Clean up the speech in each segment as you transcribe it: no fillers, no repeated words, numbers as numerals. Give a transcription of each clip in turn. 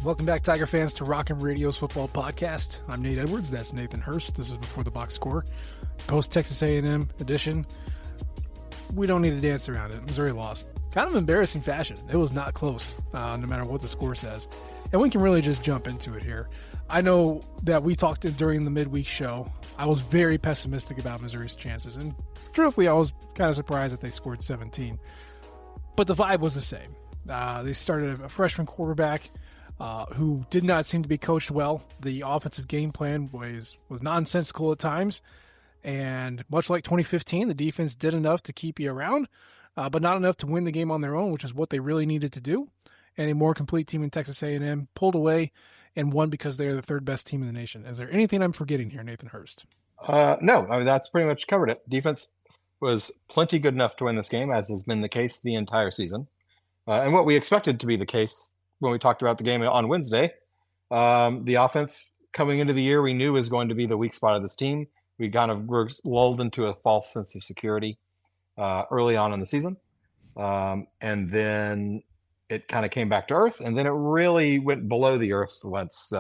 Welcome back, Tiger fans, to Rockin' Radio's football podcast. I'm Nate Edwards. That's Nathan Hurst. This is Before the Box Score, post-Texas A&M edition. We don't need to dance around it. Missouri lost. Kind of embarrassing fashion. It was not close, no matter what the score says. And we can really just jump into it here. I know that we talked during the midweek show. I was very pessimistic about Missouri's chances. And truthfully, I was kind of surprised that they scored 17. But the vibe was the same. They started a freshman quarterback who did not seem to be coached well. The offensive game plan was nonsensical at times. And much like 2015, the defense did enough to keep you around, but not enough to win the game on their own, which is what they really needed to do. And a more complete team in Texas A&M pulled away and won because they're the third best team in the nation. Is there anything I'm forgetting here, Nathan Hurst? No, I mean, that's pretty much covered it. Defense was plenty good enough to win this game, as has been the case the entire season. And what we expected to be the case when we talked about the game on Wednesday, the offense coming into the year we knew was going to be the weak spot of this team. We kind of were lulled into a false sense of security early on in the season. And then it kind of came back to earth, and then it really went below the earth once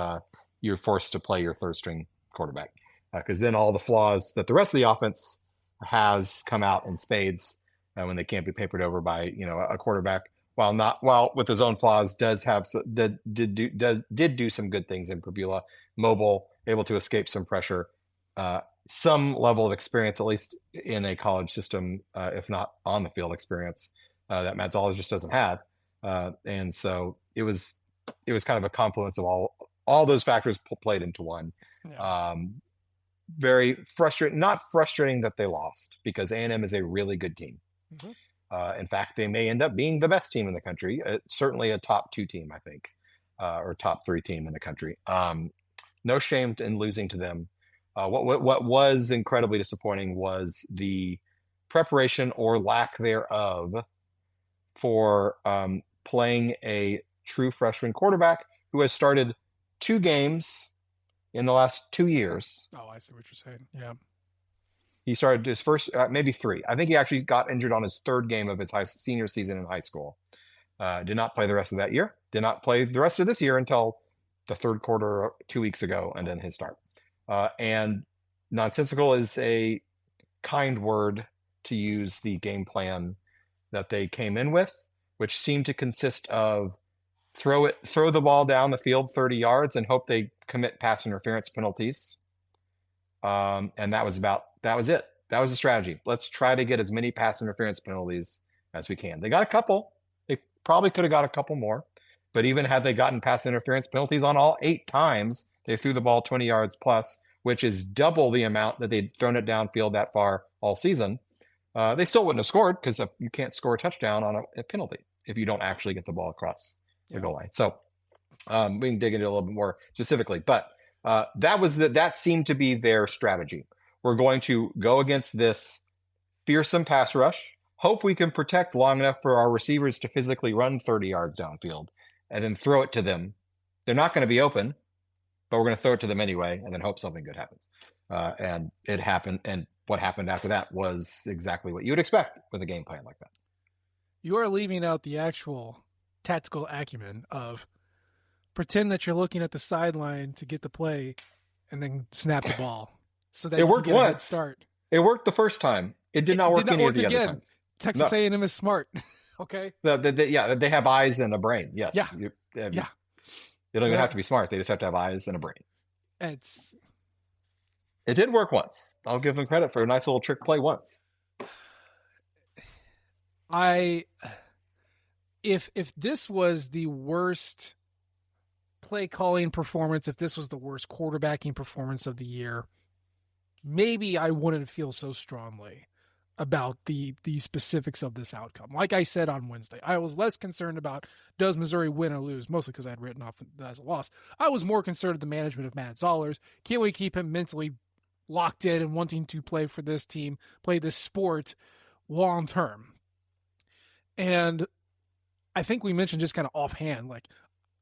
you're forced to play your third string quarterback. Because then all the flaws that the rest of the offense has come out in spades when they can't be papered over by a quarterback. While with his own flaws, did do some good things in Pabula, mobile, able to escape some pressure, some level of experience, at least in a college system, if not on the field experience, that Matt Zollers just doesn't have. And so it was kind of a confluence of all those factors played into one. Yeah. Very frustrating, not frustrating that they lost, because A&M is a really good team. Mm-hmm. In fact, they may end up being the best team in the country, certainly a top 2 team, I think, or top 3 team in the country. No shame in losing to them. What was incredibly disappointing was the preparation or lack thereof for playing a true freshman quarterback who has started 2 games in the last 2 years. Oh, I see what you're saying. Yeah. He started his first, maybe 3. I think he actually got injured on his 3rd game of his senior season in high school. Did not play the rest of that year. Did not play the rest of this year until the 3rd quarter 2 weeks ago, and then his start. And nonsensical is a kind word to use the game plan that they came in with, which seemed to consist of throw the ball down the field 30 yards and hope they commit pass interference penalties. And that was it. That was the strategy. Let's try to get as many pass interference penalties as we can. They got a couple. They probably could have got a couple more. But even had they gotten pass interference penalties on all 8 times, they threw the ball 20 yards plus, which is double the amount that they'd thrown it downfield that far all season. They still wouldn't have scored, because you can't score a touchdown on a penalty if you don't actually get the ball across the goal line. So we can dig into it a little bit more specifically. But that seemed to be their strategy. We're going to go against this fearsome pass rush, hope we can protect long enough for our receivers to physically run 30 yards downfield, and then throw it to them. They're not going to be open, but we're going to throw it to them anyway, and then hope something good happens. And it happened. And what happened after that was exactly what you would expect with a game plan like that. You are leaving out the actual tactical acumen of pretend that you're looking at the sideline to get the play and then snap the ball. So that it worked you get once. A head start. It worked the first time. It did not work any of the other times. Texas A&M is smart. Okay. They have eyes and a brain. Yes. Yeah. They don't even have to be smart. They just have to have eyes and a brain. It did work once. I'll give them credit for a nice little trick play once. If this was the worst play calling performance, if this was the worst quarterbacking performance of the year, maybe I wouldn't feel so strongly about the specifics of this outcome. Like I said on Wednesday, I was less concerned about does Missouri win or lose, mostly because I had written off that as a loss. I was more concerned with the management of Matt Zollers. Can we keep him mentally locked in and wanting to play for this team, play this sport long term? And I think we mentioned just kind of offhand, like,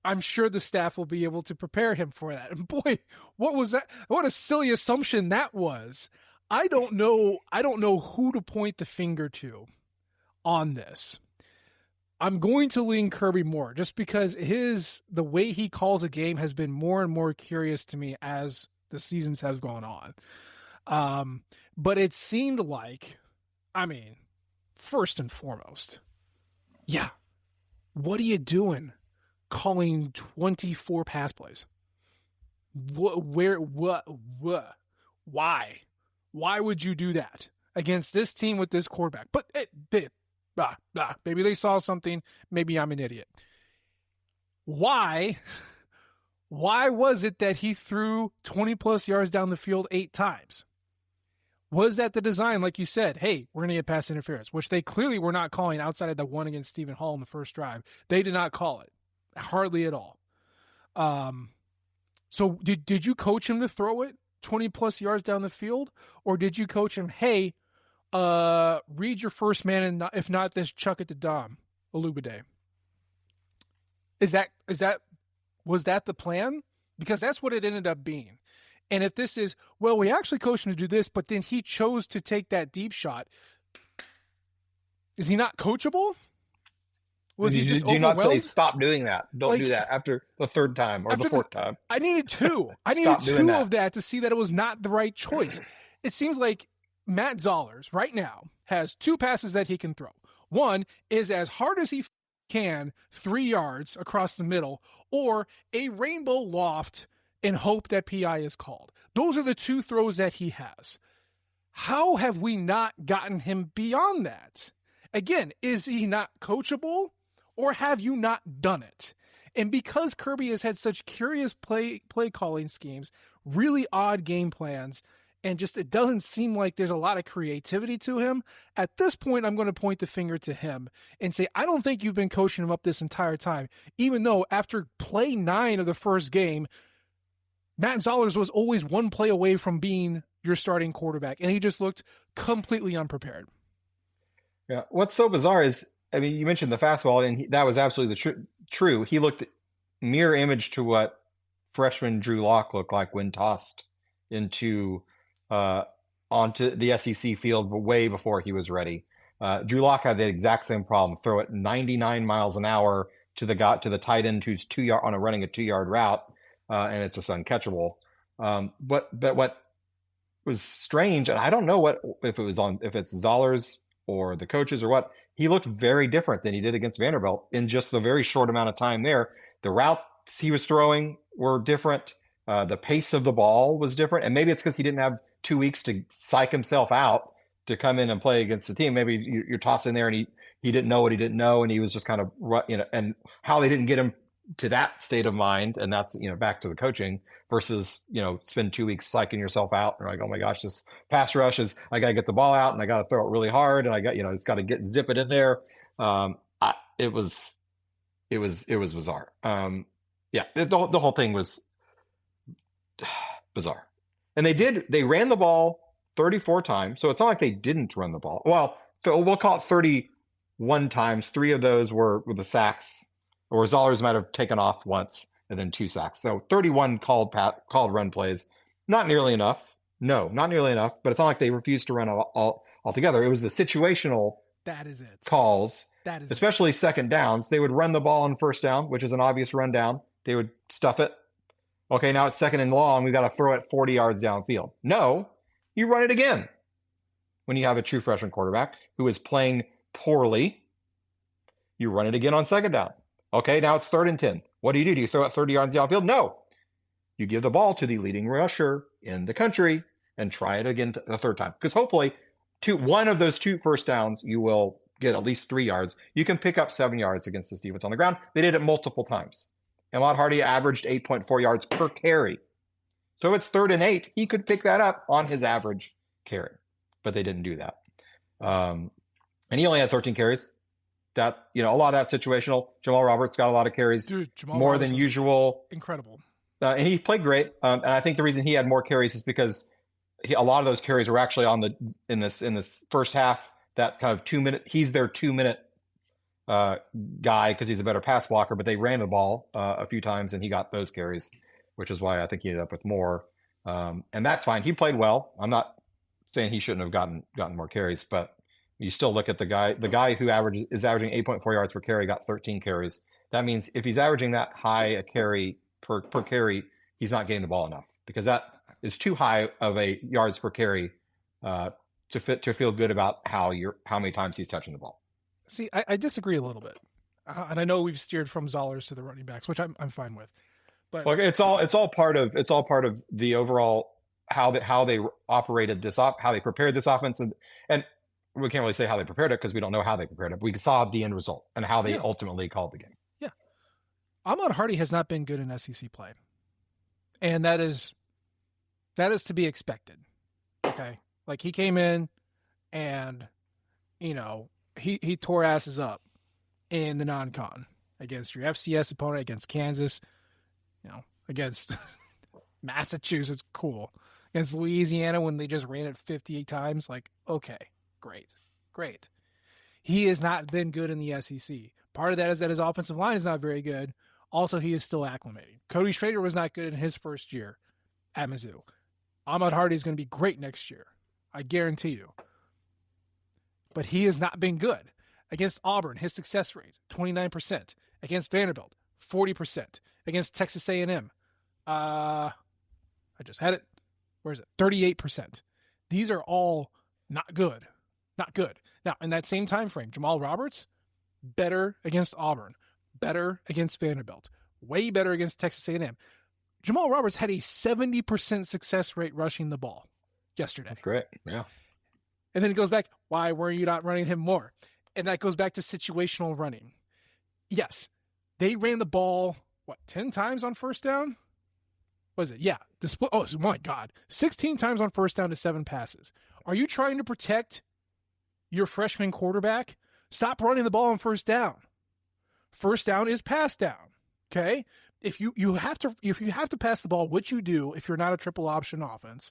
I'm sure the staff will be able to prepare him for that. And boy, what was that? What a silly assumption that was. I don't know who to point the finger to on this. I'm going to lean Kirby more just because the way he calls a game has been more and more curious to me as the seasons have gone on. But it seemed like, first and foremost, yeah, what are you doing calling 24 pass plays? Why? Why would you do that against this team with this quarterback? But maybe they saw something. Maybe I'm an idiot. Why was it that he threw 20 plus yards down the field 8 times? Was that the design, like you said? Hey, we're going to get pass interference, which they clearly were not calling outside of the one against Stephen Hall in the first drive. They did not call it, hardly at all. So did you coach him to throw it 20 plus yards down the field, or did you coach him, hey, read your first man, and if not this, chuck it to Dom Olubade? Was that the plan? Because that's what it ended up being. And if this is, well, we actually coached him to do this, but then he chose to take that deep shot, is he not coachable? Was he just do not say stop doing that. Don't do that after the third time or the fourth time. I needed 2. I needed 2 of that to see that it was not the right choice. It seems like Matt Zollers right now has 2 passes that he can throw. One is as hard as he can, 3 yards across the middle, or a rainbow loft and hope that PI is called. Those are the 2 throws that he has. How have we not gotten him beyond that? Again, is he not coachable, or have you not done it? And because Kirby has had such curious play calling schemes, really odd game plans, and just it doesn't seem like there's a lot of creativity to him, at this point I'm going to point the finger to him and say, I don't think you've been coaching him up this entire time, even though after play 9 of the first game, Matt Zollers was always 1 play away from being your starting quarterback, and he just looked completely unprepared. Yeah, what's so bizarre is, you mentioned the fastball, and that was absolutely true. He looked mirror image to what freshman Drew Lock looked like when tossed onto the SEC field way before he was ready. Drew Lock had the exact same problem. Throw it 99 miles an hour to the tight end who's running a 2-yard route, and it's just uncatchable. But what was strange, and I don't know if it's Zollers or the coaches or what, he looked very different than he did against Vanderbilt in just the very short amount of time there. The routes he was throwing were different. The pace of the ball was different. And maybe it's because he didn't have 2 weeks to psych himself out to come in and play against the team. Maybe you're tossing there and he didn't know what he didn't know. And he was just kind of, and how they didn't get him to that state of mind. And that's, back to the coaching versus, spend 2 weeks psyching yourself out. And like, oh my gosh, this pass rush is, I got to get the ball out and I got to throw it really hard. And I got, it's got to zip it in there. It was bizarre. The whole thing was bizarre. And they ran the ball 34 times. So it's not like they didn't run the ball. Well, so we'll call it 31 times. 3 of those were the sacks, or Zollers might have taken off once and then 2 sacks. So 31 called run plays. Not nearly enough. No, not nearly enough. But it's not like they refused to run altogether. It was the situational calls. That is especially second downs. They would run the ball on first down, which is an obvious rundown. They would stuff it. Okay, now it's second and long. We've got to throw it 40 yards downfield. No, you run it again. When you have a true freshman quarterback who is playing poorly, you run it again on second down. Okay, now it's 3rd and 10. What do? Do you throw it 30 yards downfield? No. You give the ball to the leading rusher in the country and try it again the 3rd time. Because hopefully, one of those 2 first downs, you will get at least 3 yards. You can pick up 7 yards against this defense on the ground. They did it multiple times. And Ahmad Hardy averaged 8.4 yards per carry. So it's 3rd and 8. He could pick that up on his average carry. But they didn't do that. And he only had 13 carries. That, a lot of that situational. Jamal Roberts got a lot of carries. Dude, more than usual. Incredible. And he played great. And I think the reason he had more carries is because a lot of those carries were actually in this first half. That kind of 2-minute. He's their 2-minute guy because he's a better pass blocker. But they ran the ball a few times, and he got those carries, which is why I think he ended up with more. And that's fine. He played well. I'm not saying he shouldn't have gotten more carries, but You still look at the guy who is averaging 8.4 yards per carry, got 13 carries. That means if he's averaging that high a carry per carry, he's not getting the ball enough, because that is too high of a yards per carry to feel good about how many times he's touching the ball. See, I disagree a little bit, and I know we've steered from Zollers to the running backs, which I'm fine with. But it's all part of the overall how they operated this how they prepared this offense, and we can't really say how they prepared it because we don't know how they prepared it. We saw the end result and how they ultimately called the game. Yeah, Ahmad Hardy has not been good in SEC play, and that is to be expected. Okay, like he came in and he tore asses up in the non-con against your FCS opponent, against Kansas, against Massachusetts, cool. Against Louisiana when they just ran it 58 times, like, okay, great. He has not been good in the SEC. Part of that is that his offensive line is not very good. Also, he is still acclimating. Cody Schrader was not good in his first year at Mizzou. Ahmad Hardy is going to be great next year. I guarantee you. But he has not been good. Against Auburn, his success rate, 29%. Against Vanderbilt, 40%. Against Texas A&M, I just had it. Where is it? 38%. These are all not good. Not good. Now, in that same time frame, Jamal Roberts, better against Auburn, better against Vanderbilt, way better against Texas A&M. Jamal Roberts had a 70% success rate rushing the ball yesterday. That's great. Yeah. And then it goes back, why were you not running him more? And that goes back to situational running. Yes, they ran the ball, 10 times on first down? Was it? Yeah. The split. Oh, my God. 16 times on first down to 7 passes. Are you trying to protect your freshman quarterback? Stop running the ball on first down. First down is pass down. Okay? If you have to pass the ball, which you do if you're not a triple option offense,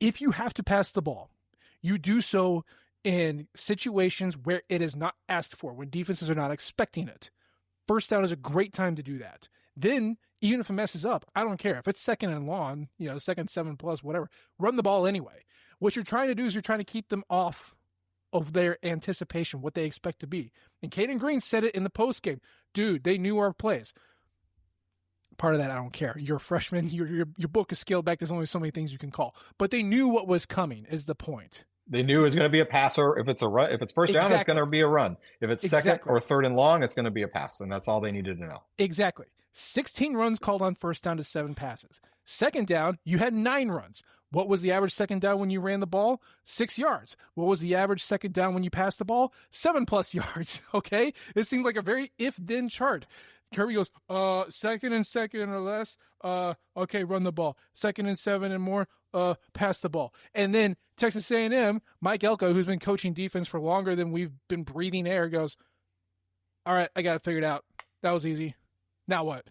if you have to pass the ball, you do so in situations where it is not asked for, when defenses are not expecting it. First down is a great time to do that. Then, even if it messes up, I don't care. If it's second and long, second 7+, whatever, run the ball anyway. What you're trying to do is you're trying to keep them off of their anticipation, what they expect to be. And Caden Green said it in the postgame. Dude, they knew our plays. Part of that, I don't care. You're a freshman. Your book is scaled back. There's only so many things you can call. But they knew what was coming, is the point. They knew it was going to be a passer. If it's a run, if it's first down, it's going to be a run. If it's second or third and long, it's going to be a pass. And that's all they needed to know. Exactly. 16 runs called on first down to 7 passes. Second down, you had 9 runs. What was the average second down when you ran the ball? 6 yards. What was the average second down when you passed the ball? 7+ yards. Okay? It seems like a very if-then chart. Kirby goes, second and second or less, okay, run the ball. Second and 7 and more, pass the ball. And then Texas A&M, Mike Elko, who's been coaching defense for longer than we've been breathing air, goes, all right, I got it figured out. That was easy. Now what?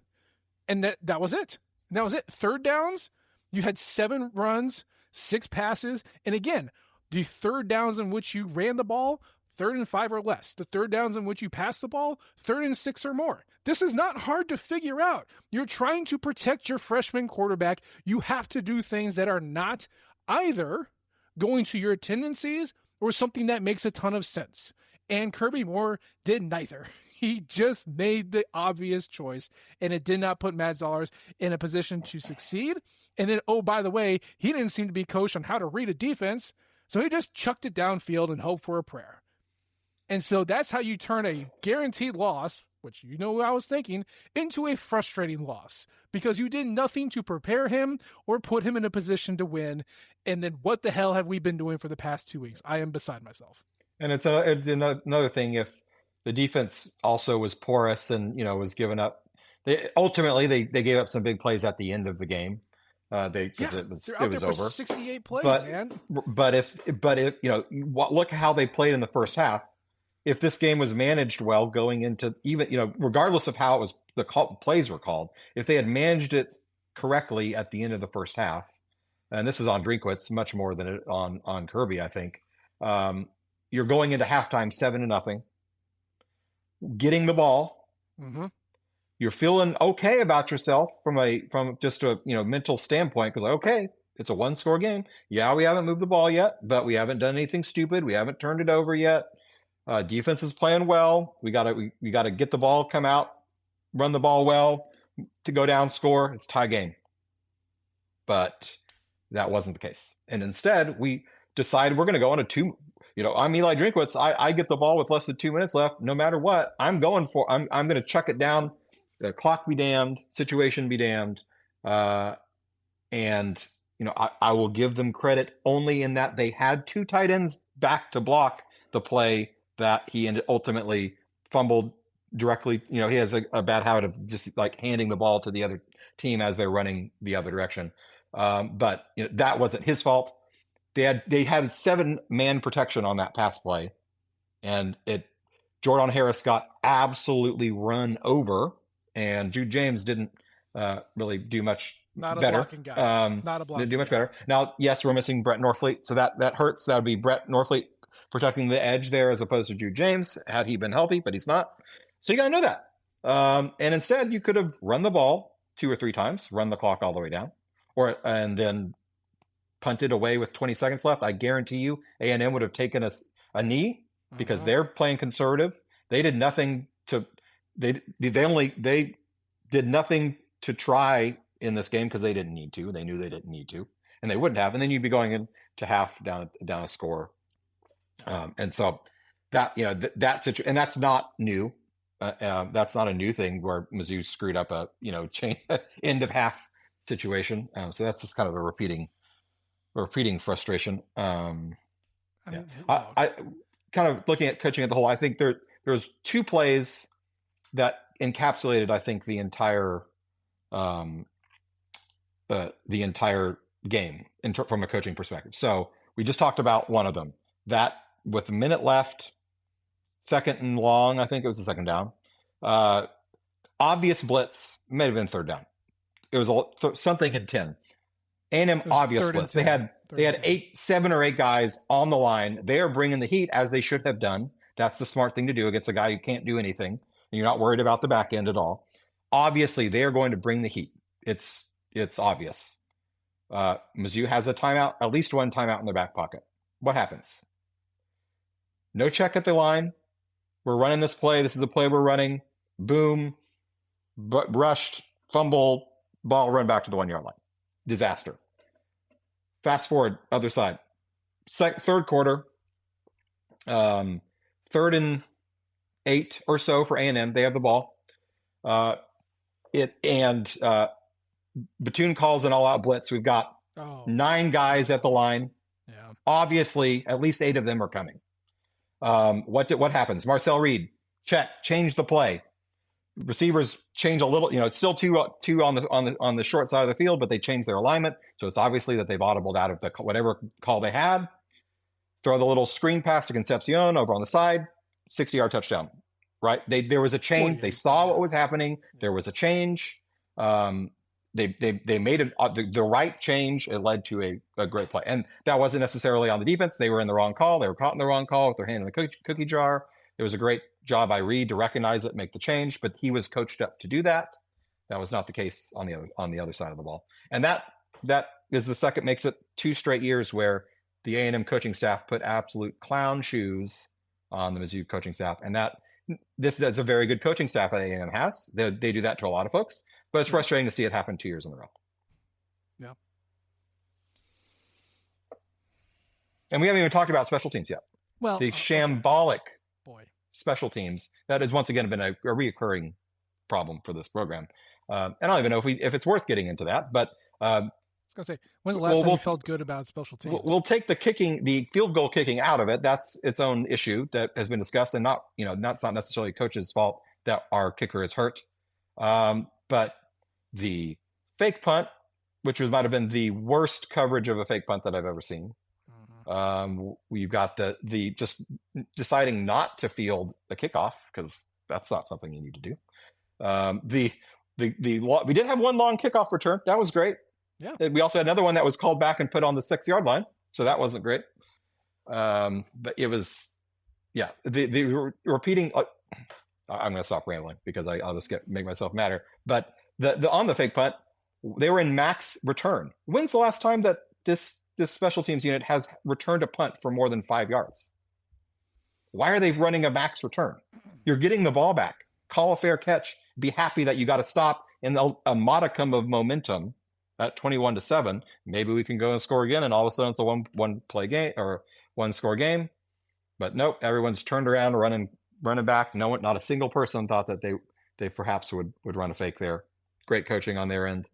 And that was it. That was it. Third downs, you had 7 runs, 6 passes. And again, the third downs in which you ran the ball, 3rd and 5 or less. The third downs in which you pass the ball, 3rd and 6 or more. This is not hard to figure out. You're trying to protect your freshman quarterback. You have to do things that are not either going to your tendencies or something that makes a ton of sense. And Kirby Moore did neither. He just made the obvious choice, and it did not put Matt Zollers in a position to succeed. And then, oh, by the way, he didn't seem to be coached on how to read a defense, so he just chucked it downfield and hoped for a prayer. And so that's how you turn a guaranteed loss, which I was thinking, into a frustrating loss, because you did nothing to prepare him or put him in a position to win. And then what the hell have we been doing for the past 2 weeks? I am beside myself. And it's another thing if the defense also was porous and, was giving up. Ultimately they gave up some big plays at the end of the game. It was over. 68 plays, man. But if look how they played in the first half. If this game was managed well going into even, regardless of how the plays were called, if they had managed it correctly at the end of the first half, and this is on Drinkwitz much more than on Kirby, I think, you're going into halftime 7-0, getting the ball. Mm-hmm. You're feeling okay about yourself from just a mental standpoint, because okay, It's a one-score game. Yeah, we haven't moved the ball yet, but we haven't done anything stupid. We haven't turned it over yet. Defense is playing well. We gotta get the ball, come out, run the ball well to go down, score. It's tie game. But that wasn't the case. And instead, we decided we're going to go on a two. I'm Eli Drinkwitz. I get the ball with less than 2 minutes left. No matter what, I'm going going to chuck it down. The clock be damned. Situation be damned. And I will give them credit only in that they had two tight ends back to block the play that he ultimately fumbled directly. He has a bad habit of just like handing the ball to the other team as they're running the other direction. But that wasn't his fault. They had 7-man protection on that pass play, and Jordan Harris got absolutely run over, and Jude James didn't really do much Not a better. blocking guy. Not a blocking Didn't do much guy. better. Now, yes, we're missing Brett Norfleet, so that hurts. That would be Brett Norfleet protecting the edge there as opposed to Jude James had he been healthy, but he's not. So you got to know that. And instead, you could have run the ball 2 or 3 times, run the clock all the way down, and then punted away with 20 seconds left. I guarantee you A&M would have taken a knee because they're playing conservative. They did nothing to they did nothing to try in this game because they didn't need to. They knew they didn't need to, and they wouldn't have. And then you'd be going into half down a score. And so that that situation, and that's not new. That's not a new thing where Mizzou screwed up a chain end of half situation. So that's just kind of a repeating frustration. I kind of looking at coaching at the whole. I think there's 2 plays that encapsulated, I think, the entire game from a coaching perspective. So we just talked about one of them. That with a minute left, second and long, I think it was the second down. Obvious blitz, may have been third down. It was something in 10. A&M obvious blitz. They had 7 or 8 guys on the line. They are bringing the heat as they should have done. That's the smart thing to do against a guy who can't do anything. And you're not worried about the back end at all. Obviously, they are going to bring the heat. It's obvious. Mizzou has a timeout, at least one timeout in their back pocket. What happens? No check at the line. We're running this play. This is the play we're running. Boom. Rushed, fumble, ball run back to the 1-yard line. Disaster. Fast forward, other side. Third quarter, 3rd and 8 or so for A&M. They have the ball. Batoon calls an all-out blitz. We've got 9 guys at the line. Yeah. Obviously, at least 8 of them are coming. What happens? Marcel Reed, change the play. Receivers change a little. It's still two on the short side of the field, but they change their alignment. So it's obviously that they've audibled out of the whatever call they had. Throw the little screen pass to Concepcion over on the side, 60-yard touchdown. Right? There was a change. They saw what was happening. There was a change. They made the right change. It led to a great play, and that wasn't necessarily on the defense. They were in the wrong call. They were caught in the wrong call with their hand in the cookie jar. It was a great job by Reed to recognize it, make the change, but he was coached up to do that. That was not the case on the other side of the ball, and that is the second, makes it 2 straight years where the A&M coaching staff put absolute clown shoes on the Mizzou coaching staff, and that's a very good coaching staff that A&M has. They do that to a lot of folks, but it's frustrating to see it happen 2 years in a row. Yeah. And we haven't even talked about special teams yet. Well, the shambolic special teams, that has once again been a reoccurring problem for this program. I don't even know if it's worth getting into that, but I was going to say, when's the last time you felt good about special teams? We'll take the field goal kicking out of it. That's its own issue that has been discussed, and not necessarily coach's fault that our kicker is hurt. But the fake punt, which might have been the worst coverage of a fake punt that I've ever seen. We've got the just deciding not to field a kickoff because that's not something you need to do. We did have one long kickoff return. That was great. Yeah. We also had another one that was called back and put on the 6-yard line. So that wasn't great. But it was, the repeating, I'm going to stop rambling because I'll just make myself matter. But the on the fake punt, they were in max return. When's the last time that this special teams unit has returned a punt for more than 5 yards. Why are they running a max return? You're getting the ball back. Call a fair catch. Be happy that you got to stop in a modicum of momentum at 21-7. Maybe we can go and score again, and all of a sudden it's a one play game or one score game. But nope, everyone's turned around, running back. No one, not a single person thought that they perhaps would run a fake there. Great coaching on their end.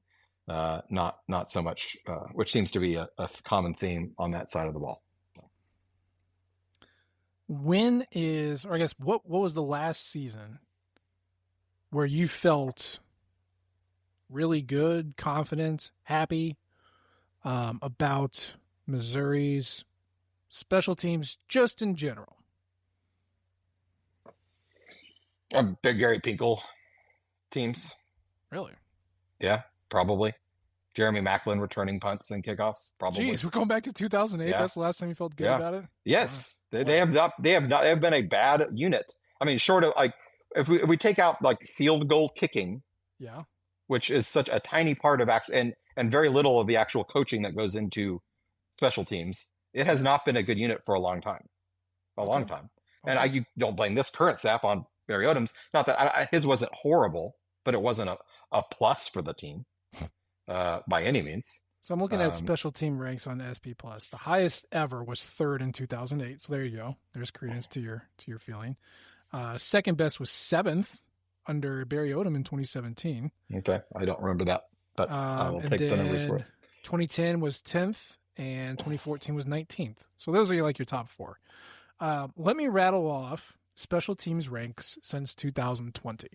Not so much, which seems to be a common theme on that side of the ball. When is, or I guess, what was the last season where you felt really good, confident, happy about Missouri's special teams just in general? Big Gary Pinkel teams. Really? Yeah, probably. Jeremy Macklin returning punts and kickoffs. Probably. Jeez, we're going back to 2008. Yeah. That's the last time you felt good about it. Yes, they have been a bad unit. I mean, short of like if we take out like field goal kicking, which is such a tiny part of and very little of the actual coaching that goes into special teams, it has not been a good unit for a long time, long time. Okay. And you don't blame this current staff on Barry Odom's. Not that his wasn't horrible, but it wasn't a plus for the team. By any means. So I'm looking at special team ranks on SP Plus. The highest ever was 3rd in 2008. So there you go. There's credence to your feeling. Second best was 7th under Barry Odom in 2017. Okay, I don't remember that, but I will take the numbers for it. 2010 was 10th, and 2014 was 19th. So those are like your top 4. Let me rattle off special teams ranks since 2020.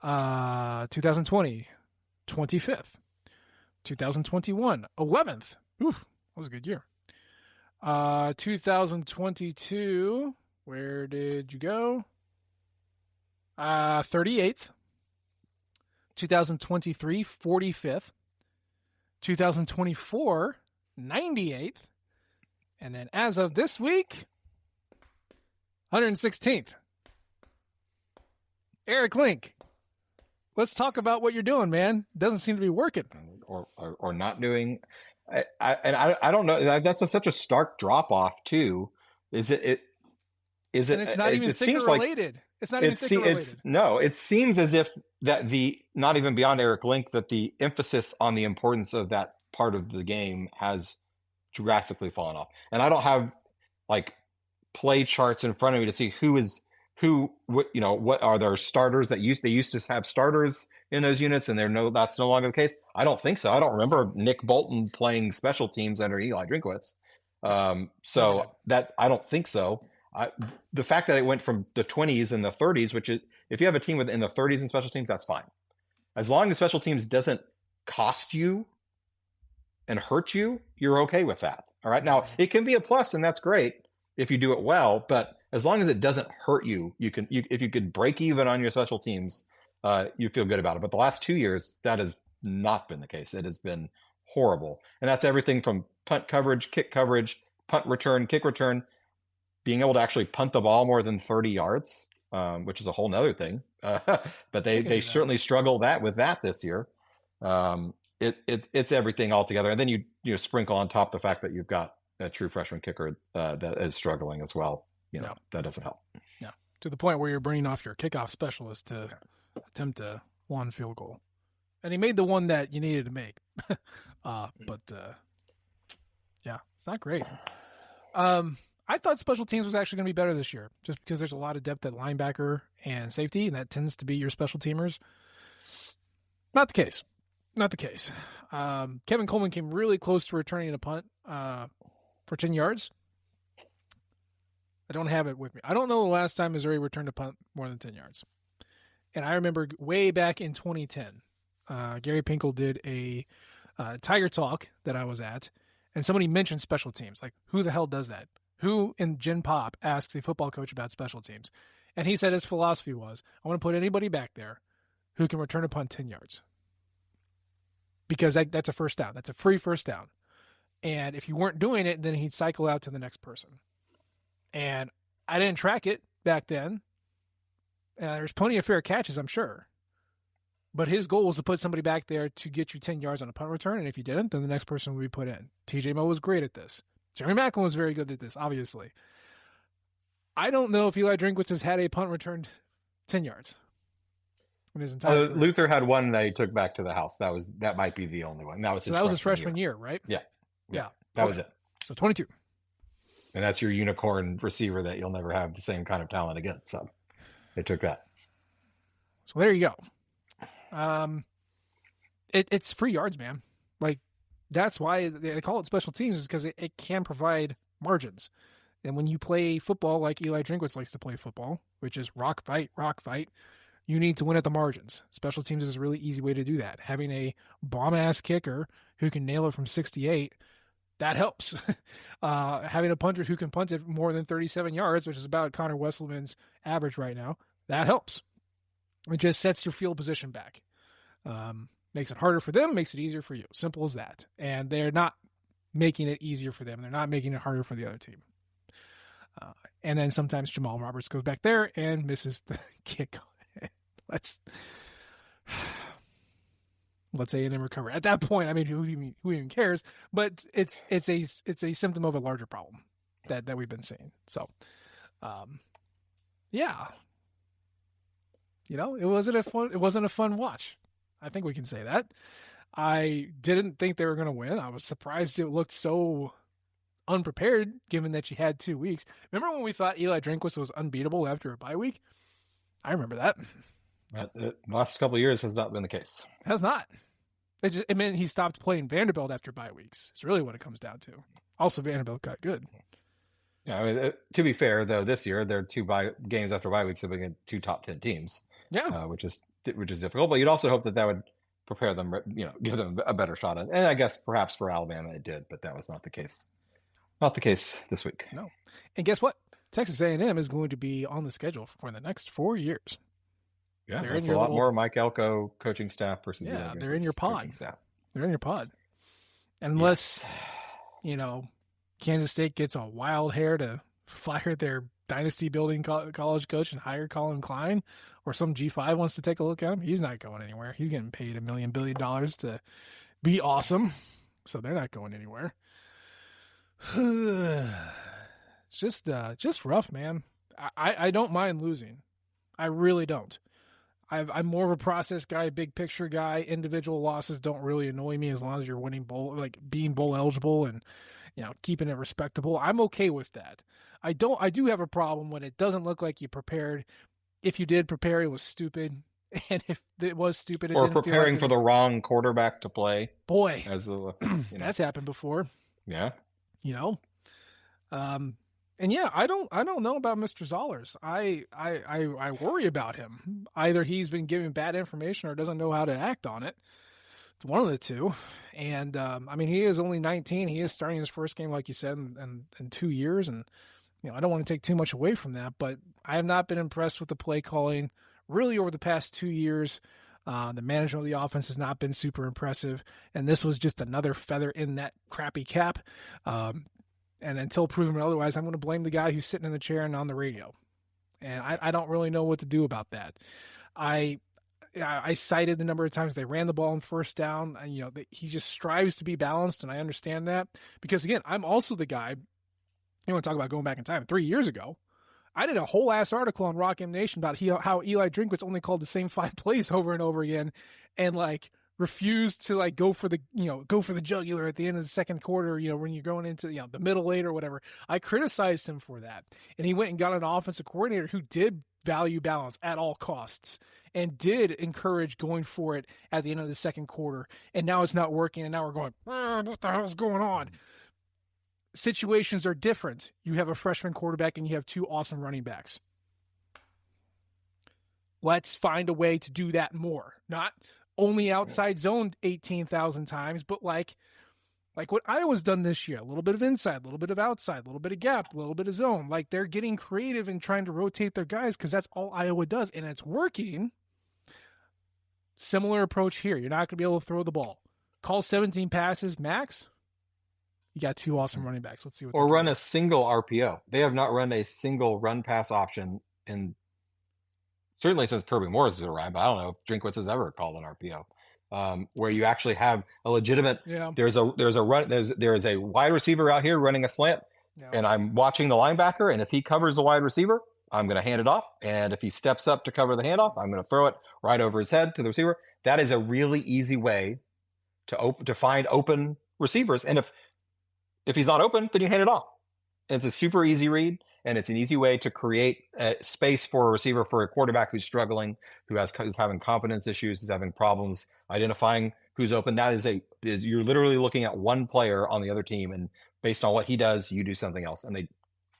2020, 25th. 2021, 11th. Ooh, that was a good year. 2022, where did you go? 38th. 2023, 45th. 2024, 98th. And then as of this week, 116th. Eric Link. Let's talk about what you're doing, man. Doesn't seem to be working, or not doing. I don't know. That's such a stark drop off too. Is it? And it's not even thicker related. Like, it's not even thicker related. No, it seems as if that not even beyond Eric Link, that the emphasis on the importance of that part of the game has drastically fallen off. And I don't have like play charts in front of me to see what are their starters they used to have starters in those units, and that's no longer the case. I don't think so. I don't remember Nick Bolton playing special teams under Eli Drinkwitz. So that I don't think so. The fact that it went from the 20s and the 30s, which is if you have a team in the 30s in special teams, that's fine. As long as special teams doesn't cost you and hurt you, you're okay with that. All right. Now it can be a plus, and that's great if you do it well, but as long as it doesn't hurt you, if you could break even on your special teams, you feel good about it. But the last 2 years, that has not been the case. It has been horrible. And that's everything from punt coverage, kick coverage, punt return, kick return, being able to actually punt the ball more than 30 yards, which is a whole nother thing. But they certainly struggle with that this year. It's everything altogether. And then you sprinkle on top the fact that you've got a true freshman kicker that is struggling as well. That doesn't help. Yeah, to the point where you're bringing off your kickoff specialist to attempt a one field goal, and he made the one that you needed to make. Yeah, it's not great. I thought special teams was actually going to be better this year, just because there's a lot of depth at linebacker and safety, and that tends to be your special teamers. Not the case. Not the case. Kevin Coleman came really close to returning a punt for 10 yards. I don't have it with me. I don't know the last time Missouri returned a punt more than 10 yards. And I remember way back in 2010, Gary Pinkel did a Tiger Talk that I was at, and somebody mentioned special teams. Like, who the hell does that? Who in Gen Pop asks a football coach about special teams? And he said his philosophy was, I want to put anybody back there who can return a punt 10 yards. Because that's a first down. That's a free first down. And if you weren't doing it, then he'd cycle out to the next person. And I didn't track it back then. There's plenty of fair catches, I'm sure. But his goal was to put somebody back there to get you 10 yards on a punt return, and if you didn't, then the next person would be put in. TJ Moe was great at this. Jeremy Maclin was very good at this, obviously. I don't know if Eli Drinkwitz has had a punt returned 10 yards in his entire career. Luther had one that he took back to the house. That might be the only one. That was his freshman year, right? Yeah. That was it. So 22. And that's your unicorn receiver that you'll never have the same kind of talent again. So they took that. So there you go. It's free yards, man. Like, that's why they call it special teams, is because it can provide margins. And when you play football like Eli Drinkwitz likes to play football, which is rock fight, you need to win at the margins. Special teams is a really easy way to do that. Having a bomb-ass kicker who can nail it from 68, that helps. Having a punter who can punt it more than 37 yards, which is about Connor Wesselman's average right now, that helps. It just sets your field position back. Makes it harder for them, makes it easier for you. Simple as that. And they're not making it easier for them. They're not making it harder for the other team. And then sometimes Jamal Roberts goes back there and misses the kick. Let's A&M recover. At that point, I mean, who even cares? But it's a symptom of a larger problem that we've been seeing. So, yeah, it wasn't a fun watch. I think we can say that. I didn't think they were going to win. I was surprised it looked so unprepared, given that you had 2 weeks. Remember when we thought Eli Drinkwitz was unbeatable after a bye week? I remember that. The last couple of years has not been the case. Has not. It meant he stopped playing Vanderbilt after bye weeks. It's really what it comes down to. Also, Vanderbilt got good. Yeah, I mean, to be fair, though, this year their games after bye weeks have been 2 top 10 teams. Yeah, which is difficult. But you'd also hope that would prepare them, give them a better shot. And I guess perhaps for Alabama it did, but that was not the case. Not the case this week. No. And guess what? Texas A&M is going to be on the schedule for the next 4 years. Yeah, that's a lot more Mike Elko coaching staff versus they're in your pod. They're in your pod. Unless, Kansas State gets a wild hair to fire their dynasty building college coach and hire Colin Klein, or some G5 wants to take a look at him. He's not going anywhere. He's getting paid $1 billion to be awesome. So they're not going anywhere. It's just rough, man. I don't mind losing. I really don't. I'm more of a process guy, big picture guy. Individual losses don't really annoy me as long as you're winning bowl, like being bowl eligible and keeping it respectable. I'm okay with that. I do have a problem when it doesn't look like you prepared. If you did prepare, it was stupid. And if it was stupid, or preparing for the wrong quarterback to play. Boy, that's happened before. Yeah. And yeah, I don't know about Mr. Zollers. I worry about him. Either he's been giving bad information or doesn't know how to act on it. It's one of the two. And he is only 19. He is starting his first game, like you said, in 2 years. And I don't want to take too much away from that, but I have not been impressed with the play calling really over the past 2 years. The management of the offense has not been super impressive, and this was just another feather in that crappy cap. And until proven otherwise, I'm going to blame the guy who's sitting in the chair and on the radio. And I don't really know what to do about that. I cited the number of times they ran the ball on first down. And, he just strives to be balanced, and I understand that. Because, again, I'm also the guy, you want to talk about going back in time, 3 years ago, I did a whole ass article on Rock M Nation about how Eli Drinkwitz only called the same 5 plays over and over again, and refused to go for the jugular at the end of the second quarter, when you're going into the middle late or whatever. I criticized him for that. And he went and got an offensive coordinator who did value balance at all costs and did encourage going for it at the end of the second quarter. And now it's not working. And now we're going, what the hell's going on? Situations are different. You have a freshman quarterback and you have 2 awesome running backs. Let's find a way to do that more. Not only outside zone 18,000 times, but like what Iowa's done this year, a little bit of inside, a little bit of outside, a little bit of gap, a little bit of zone. They're getting creative and trying to rotate their guys because that's all Iowa does, and it's working. Similar approach here. You're not going to be able to throw the ball. Call 17 passes max. You got 2 awesome running backs. Let's see what. Or run a single RPO. They have not run a single run pass option in certainly since Kirby Morris has arrived. I don't know if Drinkwitz has ever called an RPO, where you actually have a legitimate. Yeah. There's a wide receiver out here running a slant, and I'm watching the linebacker, and if he covers the wide receiver, I'm going to hand it off, and if he steps up to cover the handoff, I'm going to throw it right over his head to the receiver. That is a really easy way to find open receivers, and if he's not open, then you hand it off. It's a super easy read, and it's an easy way to create space for a receiver, for a quarterback who's struggling, who's having confidence issues, who's having problems identifying who's open. You're literally looking at one player on the other team, and based on what he does, you do something else. And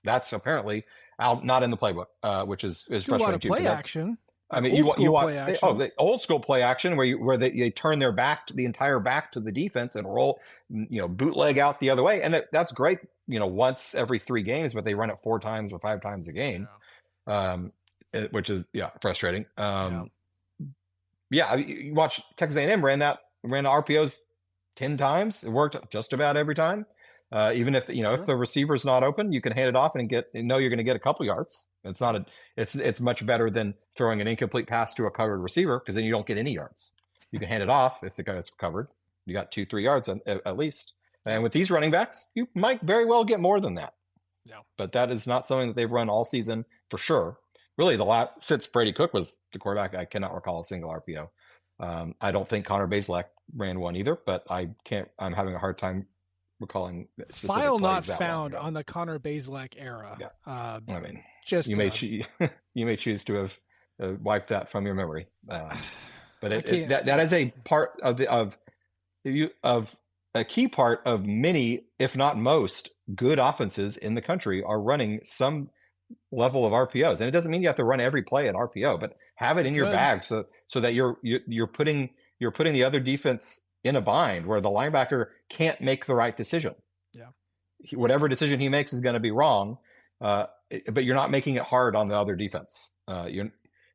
that's apparently not in the playbook, which is frustrating a lot of too. Play action. I mean, you want the old school play action where they turn their back to the entire back to the defense and roll, bootleg out the other way, and that's great, once every 3 games, but they run it 4 times or 5 times a game, which is frustrating. You watch Texas A&M ran the RPOs 10 times. It worked just about every time. Even if if the receiver's not open, you can hand it off and you're going to get a couple yards. It's much better than throwing an incomplete pass to a covered receiver, because then you don't get any yards. You can hand it off if the guy's covered. You got 2-3 yards at least. And with these running backs, you might very well get more than that. Yeah. But that is not something that they've run all season for sure. Really, since Brady Cook was the quarterback, I cannot recall a single RPO. I don't think Connor Bazelak ran one either, but I'm having a hard time recalling specific file plays not found on the Connor Bazelak era. Yeah. I mean, you may choose to have wiped that from your memory, but that is a part of a key part of many, if not most, good offenses in the country are running some level of RPOs, and it doesn't mean you have to run every play at RPO, but have it in your bag so that you're putting the other defense in a bind where the linebacker can't make the right decision. Yeah, whatever decision he makes is going to be wrong, but you're not making it hard on the other defense.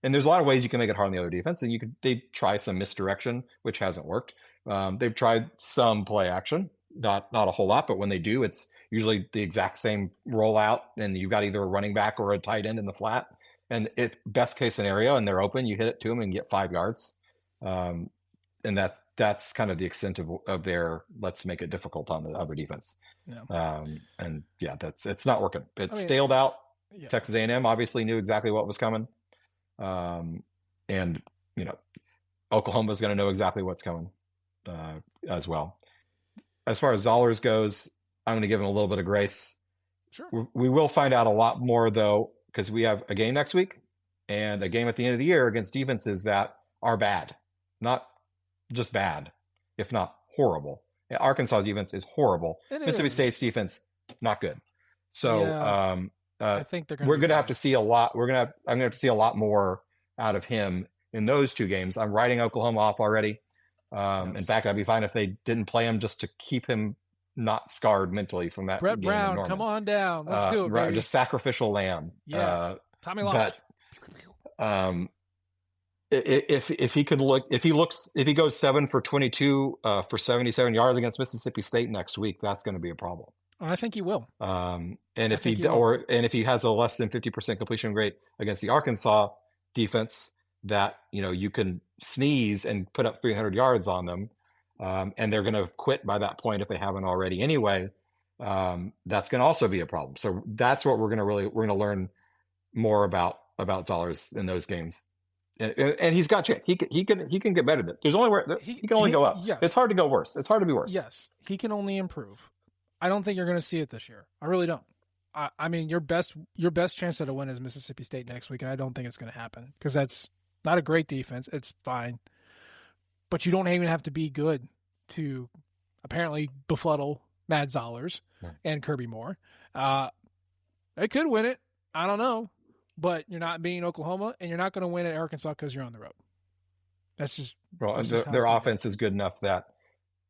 And there's a lot of ways you can make it hard on the other defense, and they try some misdirection, which hasn't worked. They've tried some play action, not a whole lot, but when they do, it's usually the exact same rollout, and you've got either a running back or a tight end in the flat. And best case scenario, and they're open, you hit it to them and get 5 yards. And that's kind of the extent of their let's make it difficult on the other defense. Yeah. It's not working. It's staled out. Yeah. Texas A&M obviously knew exactly what was coming. And Oklahoma's going to know exactly what's coming as well. As far as Zollers goes, I'm going to give him a little bit of grace. Sure. We will find out a lot more, though, because we have a game next week and a game at the end of the year against defenses that are bad. Not just bad, if not horrible. Arkansas' defense is horrible. Mississippi State's defense, not good. So I think we're going to have to see a lot. I'm going to have to see a lot more out of him in those 2 games. I'm writing Oklahoma off already. In fact, I'd be fine if they didn't play him just to keep him not scarred mentally from that Brett game. Brown, come on down. Let's do it, baby. Just sacrificial lamb. Yeah. Tommy Lock. But if he goes 7 for 22 for 77 yards against Mississippi State next week, that's going to be a problem. I think he will. And if he has a less than 50% completion rate against the Arkansas defense, that you can sneeze and put up 300 yards on them, and they're going to quit by that point if they haven't already anyway. That's going to also be a problem. So that's what we're going to learn more about Zollers in those games. And he's got a chance. He can get better than it. There's only he can only go up. Yes. It's hard to go worse. It's hard to be worse. Yes, he can only improve. I don't think you're going to see it this year. I really don't. I mean, your best chance at a win is Mississippi State next week, and I don't think it's going to happen because that's not a great defense. It's fine, but you don't even have to be good to apparently befuddle Matt Zollers and Kirby Moore. They could win it. I don't know, but you're not beating Oklahoma, and you're not going to win at Arkansas because you're on the road. That's just their offense is good enough that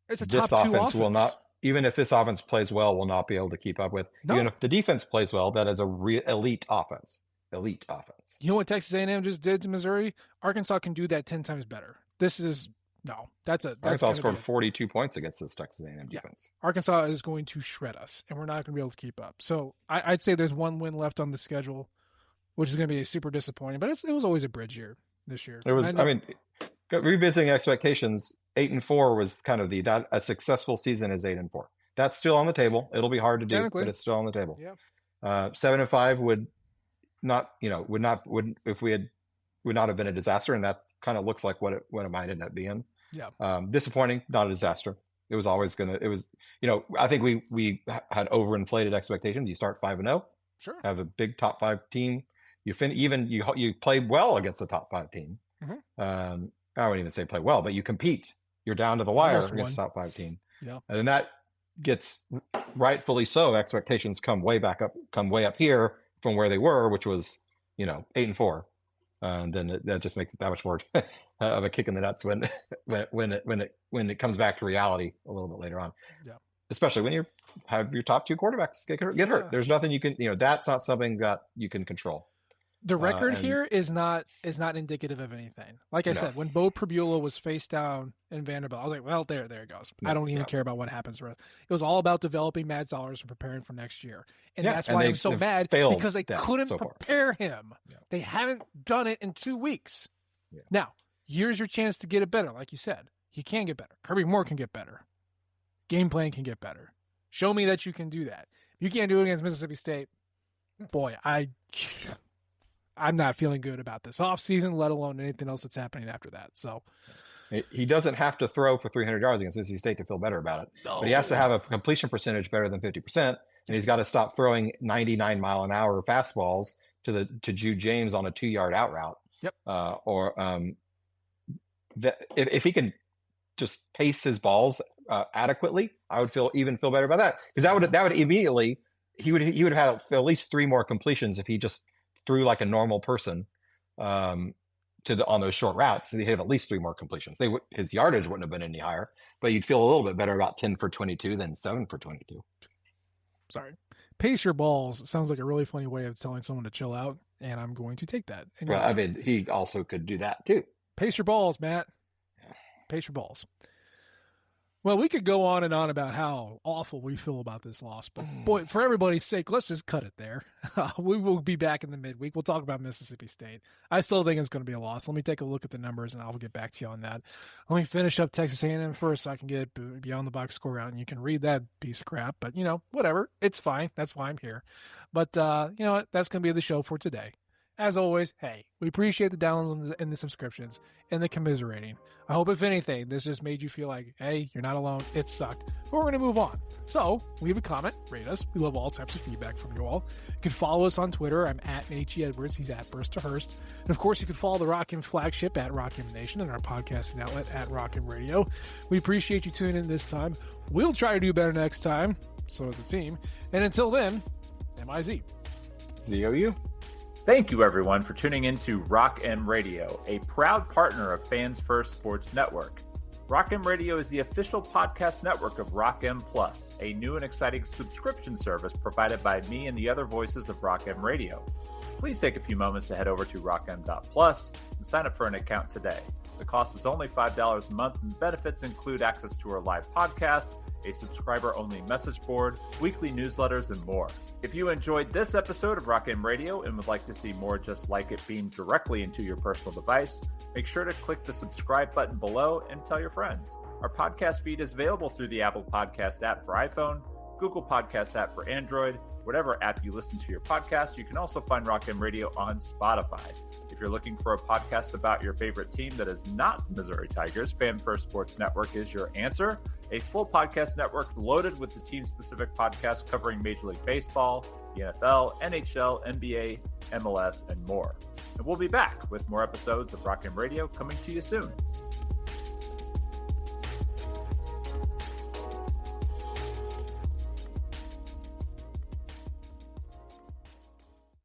it's this offense will not. Even if this offense plays well, will not be able to keep up with. No. Even if the defense plays well, that is a elite offense. Elite offense. You know what Texas A&M just did to Missouri? Arkansas can do that 10 times better. Arkansas scored 42 points against this Texas A&M defense. Arkansas is going to shred us, and we're not going to be able to keep up. So I'd say there's one win left on the schedule. which is going to be super disappointing. But it was always a bridge year this year. It was. I mean, revisiting expectations, 8-4 was kind of a successful season is 8-4. That's still on the table. It'll be hard to do, but it's still on the table. Yeah. 7-5 would not have been a disaster, and that kind of looks like what it might end up being. Yeah. Disappointing, not a disaster. It was always I think we had overinflated expectations. You start 5-0, sure, have a big top 5 team. You play well against the top 5 team. I wouldn't even say play well, but you compete. You're down to the wire against the top 5 team. Yeah. And then that gets, rightfully so, expectations come way up here from where they were, which was 8-4. And then that just makes it that much more of a kick in the nuts when it comes back to reality a little bit later on. Yeah. Especially when you have your top 2 quarterbacks get hurt. There's nothing you can, that's not something that you can control. The record here is not indicative of anything. Like I said, when Bo Pribula was face down in Vanderbilt, I was like, well, there it goes. I don't even care about what happens. It was all about developing Matt Zollers and preparing for next year. And that's why I'm so mad, because they couldn't prepare him. Yeah. They haven't done it in 2 weeks. Yeah. Now, here's your chance to get it better. Like you said, he can get better. Kirby Moore can get better. Game plan can get better. Show me that you can do that. If you can't do it against Mississippi State, boy, I'm not feeling good about this offseason, let alone anything else that's happening after that. So he doesn't have to throw for 300 yards against Mississippi State to feel better about it. No. But he has to have a completion percentage better than 50%, and he's got to stop throwing 99-mile-an-hour fastballs to Jude James on a 2-yard out route. Yep. If he can just pace his balls adequately, I would feel better about that, because that would immediately he would have had at least 3 more completions if he just threw like a normal person on those short routes. So he'd have at least 3 more completions. His yardage wouldn't have been any higher, but you'd feel a little bit better about 10 for 22 than 7 for 22. Sorry. Pace your balls sounds like a really funny way of telling someone to chill out, and I'm going to take that. Well, I mean, he also could do that too. Pace your balls, Matt. Pace your balls. Well, we could go on and on about how awful we feel about this loss, but boy, for everybody's sake, let's just cut it there. We will be back in the midweek. We'll talk about Mississippi State. I still think it's going to be a loss. Let me take a look at the numbers, and I'll get back to you on that. Let me finish up Texas A&M first so I can get beyond the box score out, and you can read that piece of crap. But, whatever. It's fine. That's why I'm here. But, you know what? That's going to be the show for today. As always, hey, we appreciate the downloads and the subscriptions and the commiserating. I hope, if anything, this just made you feel like, hey, you're not alone. It sucked. But we're going to move on. So leave a comment, rate us. We love all types of feedback from you all. You can follow us on Twitter. I'm at H.E. Edwards. He's at Burst to Hurst. And, of course, you can follow the Rockin' flagship at Rockin' Nation and our podcasting outlet at Rockin' Radio. We appreciate you tuning in this time. We'll try to do better next time. So does the team. And until then, M-I-Z. Z-O-U. Thank you, everyone, for tuning in to Rock M Radio, a proud partner of Fans First Sports Network. Rock M Radio is the official podcast network of Rock M Plus, a new and exciting subscription service provided by me and the other voices of Rock M Radio. Please take a few moments to head over to rockm.plus and sign up for an account today. The cost is only $5 a month, and benefits include access to our live podcast, a subscriber-only message board, weekly newsletters, and more. If you enjoyed this episode of Rock M Radio and would like to see more just like it beamed directly into your personal device, make sure to click the subscribe button below and tell your friends. Our podcast feed is available through the Apple Podcast app for iPhone, Google Podcast app for Android, whatever app you listen to your podcast. You can also find Rock M Radio on Spotify. If you're looking for a podcast about your favorite team that is not Missouri Tigers, Fan First Sports Network is your answer. A full podcast network loaded with the team-specific podcasts covering Major League Baseball, the NFL, NHL, NBA, MLS, and more. And we'll be back with more episodes of Rock M Radio coming to you soon.